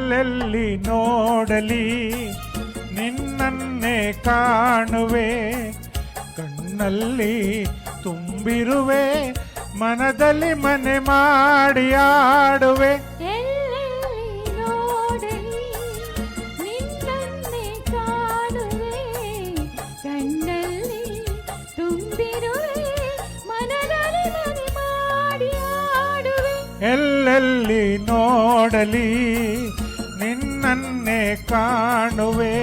ಎಲ್ಲೆಲ್ಲಿ ನೋಡಲಿ ನಿನ್ನನ್ನೇ ಕಾಣುವೆ, ಕಣ್ಣಲ್ಲಿ ತುಂಬಿರುವೆ, ಮನದಲ್ಲಿ ಮನೆ ಮಾಡಿ ಆಡುವೆ. ಎಲ್ಲೆಲ್ಲಿ ನೋಡಲಿ ನಿನ್ನನ್ನೇ ಕಾಣುವೆ.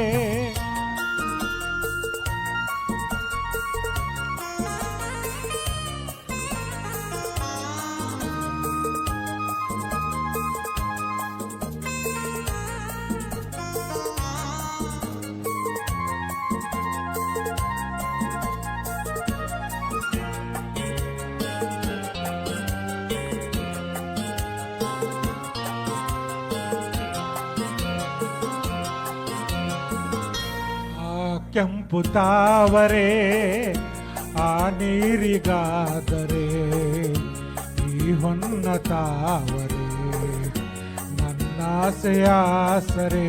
ಕೆಂಪು ತಾವರೆ ಆ ನೀರಿಗಾದರೆ ಈ ಹೊನ್ನ ತಾವರೆ ನನ್ನಾಸೆಯಾಸರೆ.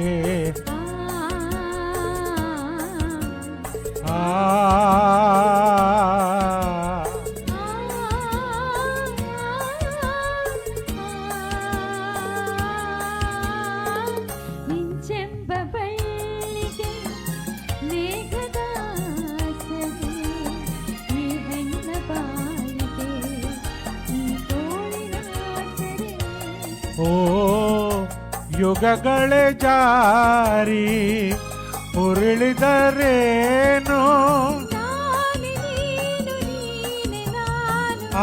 ಓ ಯುಗಗಳೇ ಜಾರಿ ಉರುಳಿದರೇನು,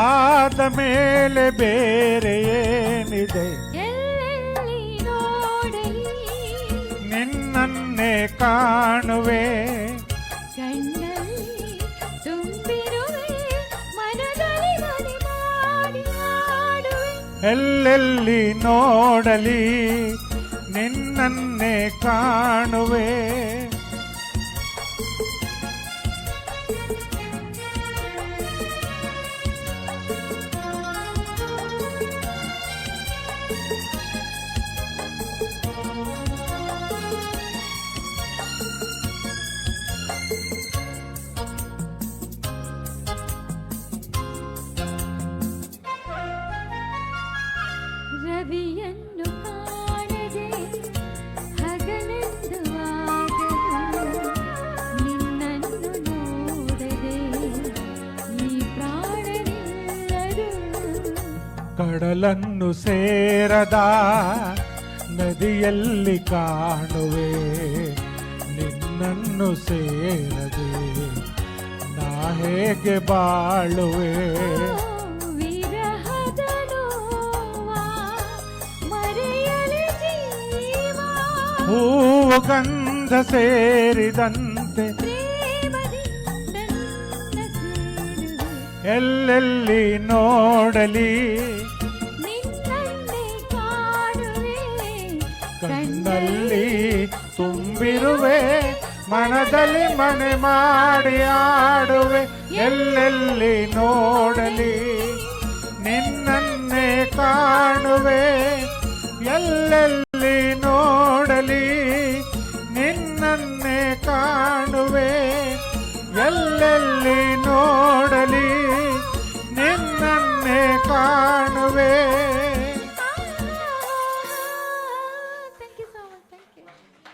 ಆದ ಮೇಲೆ ಬೇರೆ ಏನಿದೆ. ನಿನ್ನನ್ನೇ ಕಾಣುವೆ, ಎಲ್ಲೆಲ್ಲಿ ನೋಡಲಿ ನಿನ್ನನ್ನೇ ಕಾಣುವೆ. ರವಿಯನ್ನು ಕಾಣದೆ ಹಗಲೆಂದು ಆಗದು, ನಿನ್ನನ್ನು ನೋಡದೆ ಈ ಪ್ರಾಣನಿಲ್ಲದು. ಕಡಲನ್ನು ಸೇರದ ನದಿಯಲ್ಲಿ ಕಾಣುವೆ, ನಿನ್ನನ್ನು ಸೇರದೆ ನಾ ಹೇಗೆ ಬಾಳುವೆ. ಹೂವು ಗಂಧ ಸೇರಿದಂತೆ ಎಲ್ಲೆಲ್ಲಿ ನೋಡಲಿ ಕಣ್ಣಲ್ಲಿ ತುಂಬಿರುವೆ, ಮನದಲ್ಲಿ ಮನೆ ಮಾಡಿ ಆಡುವೆ. ಎಲ್ಲೆಲ್ಲಿ ನೋಡಲಿ ನಿನ್ನನ್ನೇ ಕಾಣುವೆ, ಎಲ್ಲೆಲ್ಲಿ ನೋಡಲಿ ನಿನ್ನನ್ನೇ ಕಾಣುವೆ, ಎಲ್ಲೆಲ್ಲಿ ನೋಡಲಿ ನಿನ್ನನ್ನೇ ಕಾಣುವೆ.